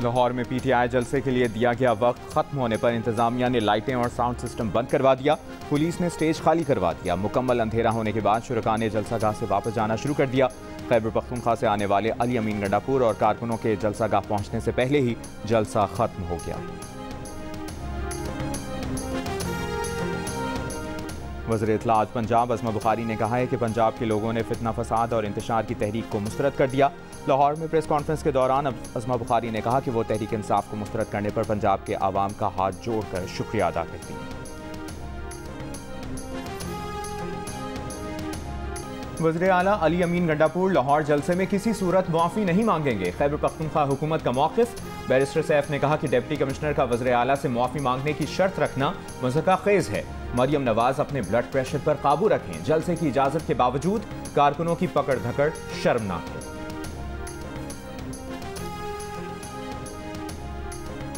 लाहौर में पीटीआई जलसे के लिए दिया गया वक्त खत्म होने पर इंतजामिया ने लाइटें और साउंड सिस्टम बंद करवा दिया। पुलिस ने स्टेज खाली करवा दिया। मुकम्मल अंधेरा होने के बाद शुरका ने जलसागाह से वापस जाना शुरू कर दिया। खैबर पख्तूनख्वा से आने वाले अली अमीन गंडापुर और कारकुनों के जलसागाह पहुंचने से पहले ही जलसा खत्म हो गया। वज़ीर इत्तलाआत पंजाब अज़मा बुखारी ने कहा है कि पंजाब के लोगों ने फितना फसाद और इंतशार की तहरीक को मुस्तरद कर दिया। लाहौर में प्रेस कॉन्फ्रेंस के दौरान अज़मा बुखारी ने कहा कि वो तहरीक इंसाफ को मुस्तरद करने पर पंजाब के आवाम का हाथ जोड़कर शुक्रिया अदा करती है। वज़ीर आला अली अमीन गंडापुर लाहौर जलसे में किसी सूरत मुआफ़ी नहीं मांगेंगे। खैबर पख्तूनख्वा हुकूमत का मौक़िफ़। बैरिस्टर सैफ ने कहा कि डिप्टी कमिश्नर का वज़ीर आला से मुआफ़ी मांगने की शर्त रखना मज़ाक़ खेज़ है। मरियम नवाज अपने ब्लड प्रेशर पर काबू रखें। जलसे की इजाज़त के बावजूद कारकुनों की पकड़ धकड़ शर्मनाक है।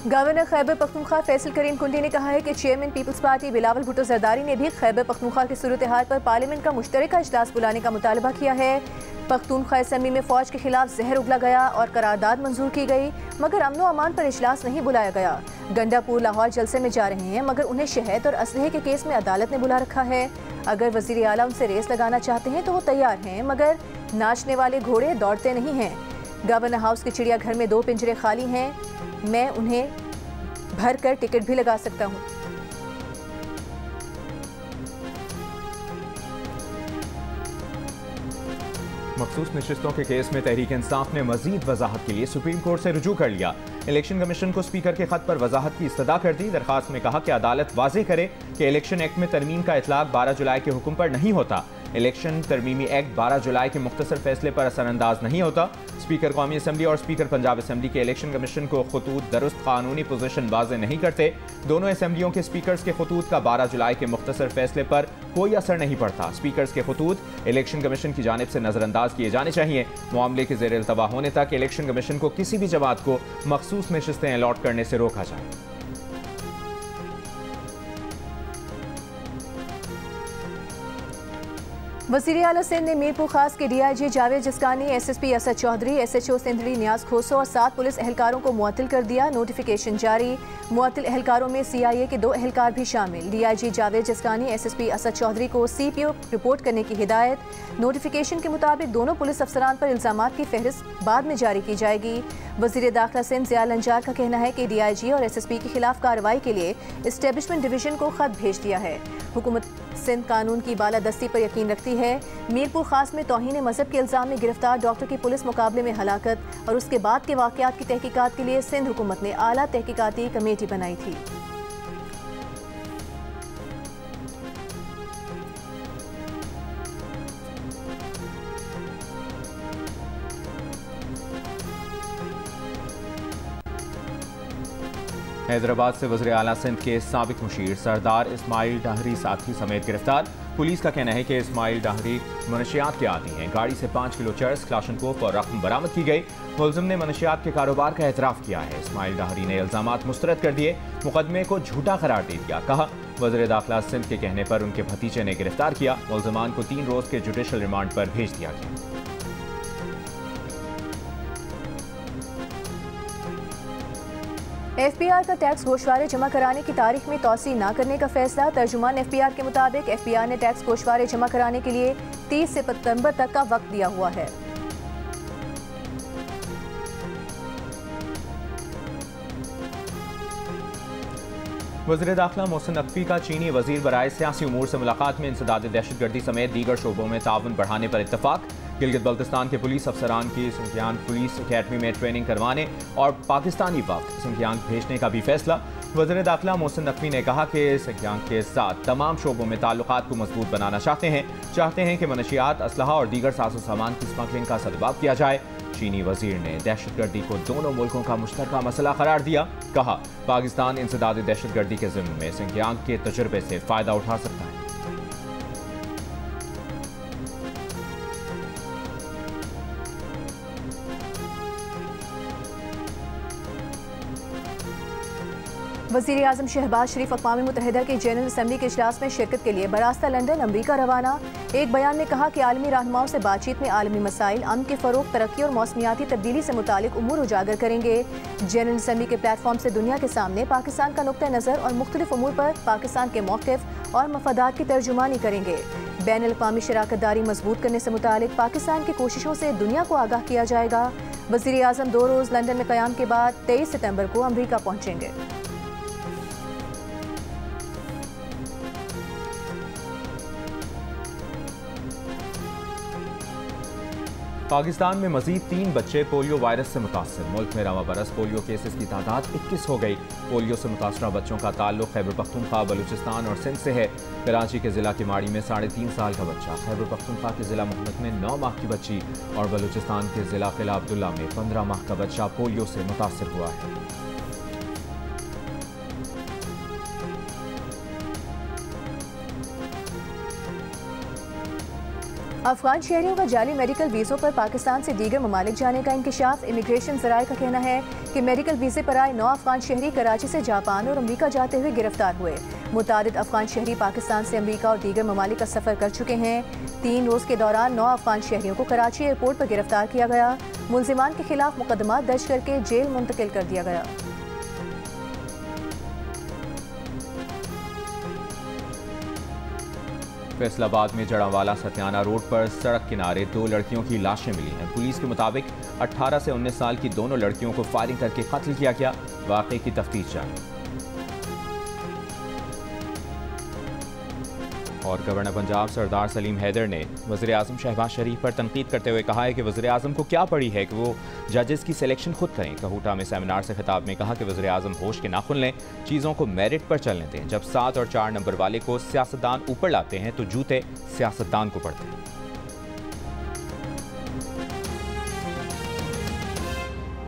गवर्नर खैबर पख्तूनख्वा फैसल करीम कुंडी ने कहा है कि चेयरमैन पीपल्स पार्टी बिलावल भुट्टो जरदारी ने भी खैबर पख्तूनख्वा की सूरत हाल पर पार्लियामेंट का मुश्तरका इजलास बुलाने का मुतालबा किया है। पख्तूनख्वा असेंबली में फौज के खिलाफ जहर उगला गया और करारदाद मंजूर की गई, मगर अमनो अमान पर इजलास नहीं बुलाया गया। गंडापुर लाहौर जलसे में जा रहे हैं, मगर उन्हें शहद और असलहे के केस में अदालत ने बुला रखा है। अगर वजीर आला उनसे रेस लगाना चाहते हैं तो वो तैयार हैं, मगर नाचने वाले घोड़े दौड़ते नहीं हैं। गवर्नर हाउस के चिड़ियाघर में 2 पिंजरे खाली हैं, मैं उन्हें भर कर टिकट भी लगा सकता हूँ। मखसूस नशिस्तों के केस में तहरीक इंसाफ ने मजीद वजाहत के लिए सुप्रीम कोर्ट से रुजू कर लिया। इलेक्शन कमीशन को स्पीकर के खत पर वजाहत की इस्तदा कर दी। दरखास्त में कहा कि अदालत वाज़ेह करे कि इलेक्शन एक्ट में तरमीम का इतलाक 12 जुलाई के हुक्म पर नहीं होता। इलेक्शन तरमीमी एक्ट 12 जुलाई के मुख्तसर फैसले पर असरअंदाज नहीं होता। स्पीकर कौमी असम्बली और स्पीकर पंजाब असम्बली के इलेक्शन कमीशन को खतूत दुरुस्त कानूनी पोजीशन वाज़ेह नहीं करते। दोनों असम्बलियों के स्पीकर्स के खतूत का 12 जुलाई के मुख्तसर फैसले पर कोई असर नहीं पड़ता। स्पीकर्स के खतूत इलेक्शन कमीशन की जानिब से नजरअंदाज किए जाने चाहिए। मामले के ज़ेर इल्तवा होने तक इलेक्शन कमीशन को किसी भी जमात को मखसूस नशिस्तें अलॉट करने से रोका जाए। वज़ीर आला सिंध ने मीरपुर खास के DIG Javed जिस्कानी, SSP Asad Chaudhary, SHO Sindhri नियाज खोसो और 7 पुलिस एहलकारों को मुअत्तल कर दिया। नोटिफिकेशन जारी। मुअत्तल एहलकारों में CIA के 2 एहलकार भी शामिल। DIG जावेद जिस्कानी, SSP असद चौधरी को CPO रिपोर्ट करने की हिदायत। नोटिफिकेशन के मुताबिक दोनों पुलिस अफसरान पर इल्जामात की फहरिस्त बाद में जारी की जाएगी। वज़ीर दाखिला सिंध ज़िया लंजार का कहना है कि DIG और SSP के खिलाफ कार्रवाई के लिए इस्टेब्लिशमेंट डिवीजन को खत भेज दिया है। हुकूमत सिंध कानून की बालादस्ती पर यकीन रखती है। मीरपुर खास में तौहीन मजहब के इल्जाम में गिरफ्तार डॉक्टर की पुलिस मुकाबले में हलाकत और उसके बाद के वाक़यात की तहकीकात के लिए सिंध हुकूमत ने आला तहकीकाती कमेटी बनाई थी। हैदराबाद से वज़ीर आला सिंध के साबिक मुशीर सरदार इस्माइल डाहरी साथी समेत गिरफ्तार। पुलिस का कहना है कि इस्माइल डाहरी मनशियात के आदी हैं। गाड़ी से 5 किलो चर्स, क्लाशनकोफ और रकम बरामद की गई। मुलजिम ने मनशियात के कारोबार का एतराफ़ किया है। इस्माइल डाहरी ने इल्जामात मुस्तरद कर दिए, मुकदमे को झूठा करार दे दिया। कहा वज़ीर दाखिला सिंध के कहने पर उनके भतीजे ने गिरफ्तार किया। मुलजिमान को 3 रोज़ के जुडिशल रिमांड पर भेज दिया गया। FBR का टैक्स गोशवारे जमा कराने की तारीख में तौसी न करने का फैसला। तर्जुमान FBR के मुताबिक FBR ने टैक्स गोशवारे जमा कराने के लिए 30 सितंबर तक का वक्त दिया हुआ है। वज़ीर दाखिला मोहसिन नकवी का चीनी वज़ीर बराए सियासी उमूर से मुलाकात में इंसदाद दहशतगर्दी समेत दीगर शोबों में ताउन बढ़ाने पर इत्तफाक। गिलगित बल्तिस्तान के पुलिस अफसरान की सिंकियांग पुलिस अकेडमी में ट्रेनिंग करवाने और पाकिस्तानी वक्त सिंकियांग भेजने का भी फैसला। वज़ीर दाखिला मोहसिन नकवी ने कहा कि सिंकियांग के साथ तमाम शोबों में ताल्लुकात को मजबूत बनाना चाहते हैं कि मनशियात, असलहा और दीगर साजो सामान की स्मगलिंग का सदबाब किया जाए। चीनी वजीर ने दहशतगर्दी को दोनों मुल्कों का मुश्तरका मसला करार दिया। कहा पाकिस्तान इंसदाद दहशतगर्दी के ज़िम्मे में सिंकियांग के तजुर्बे से फ़ायदा उठा सकता है। वज़ीर आज़म शहबाज शरीफ अक़वाम मुत्तहिदा की जनरल असम्बली के इजलास में शिरकत के लिए बरास्ता लंदन अमरीका रवाना। एक बयान में कहा कि आलमी रहनुमाओं से बातचीत में आलमी मसाइल, अमन के फ़रोग़, तरक्की और मौसमियाती तब्दीली से मुतालिक उमूर उजागर करेंगे। जनरल असम्बली के प्लेटफॉर्म से दुनिया के सामने पाकिस्तान का नुक्ता नज़र और मुख्तलिफ उमूर पर पाकिस्तान के मौक़िफ़ और मफादात की तर्जुमानी करेंगे। बैनुल-अक़वामी शराकतदारी मजबूत करने से मुतालिक पाकिस्तान की कोशिशों से दुनिया को आगाह किया जाएगा। वज़ीर आज़म 2 रोज़ लंदन में क़याम के बाद 23 सितंबर को अमरीका पहुँचेंगे। पाकिस्तान में मजीद 3 बच्चे पोलियो वायरस से मुतासर। मुल्क में रवा बरस पोलियो केसेस की तादाद 21 हो गई। पोलियो से मुतासरा बच्चों का ताल्लुक खैबर पख्तूनख्वा, बलूचिस्तान और सिंध से है। कराची के जिला किमाड़ी में 3.5 साल का बच्चा, खैबर पख्तूनख्वा के जिला मोहम्मद में 9 माह की बच्ची और बलूचिस्तान के जिला किला अब्दुल्ला में 15 माह का बच्चा पोलियो से मुतासर हुआ है। अफगान शहरियों का जाली मेडिकल वीज़ों पर पाकिस्तान से दीगर ममालिक जाने का इंकशाफ। इमिग्रेशन ज़राए का कहना है कि मेडिकल वीज़े पर आए 9 अफगान शहरी कराची से जापान और अमरीका जाते हुए गिरफ्तार हुए। मुतादिद अफगान शहरी पाकिस्तान से अमरीका और दीगर ममालिक का सफ़र कर चुके हैं। 3 रोज़ के दौरान 9 अफगान शहरियों को कराची एयरपोर्ट पर गिरफ्तार किया गया। मुल्जिमान के खिलाफ मुकदमा दर्ज करके जेल मुंतकिल कर दिया गया। फैसलाबाद में जड़ावाला सत्याना रोड पर सड़क किनारे 2 लड़कियों की लाशें मिली हैं। पुलिस के मुताबिक 18 से 19 साल की दोनों लड़कियों को फायरिंग करके कत्ल किया गया। वाक़े की तफ्तीश जारी। और गवर्नर पंजाब सरदार सलीम हैदर ने वज़ीर आज़म शहबाज शरीफ पर तनकीद करते हुए कहा है कि वज़ीर आज़म को क्या पड़ी है कि वो जजेस की सिलेक्शन खुद करें। कहूटा में सेमिनार से खिताब में कहा कि वज़ीर आज़म होश के नाखुन लें, चीज़ों को मेरिट पर चलने दें। जब 7 और 4 नंबर वाले को सियासतदान ऊपर लाते हैं तो जूते सियासतदान को पड़ते हैं।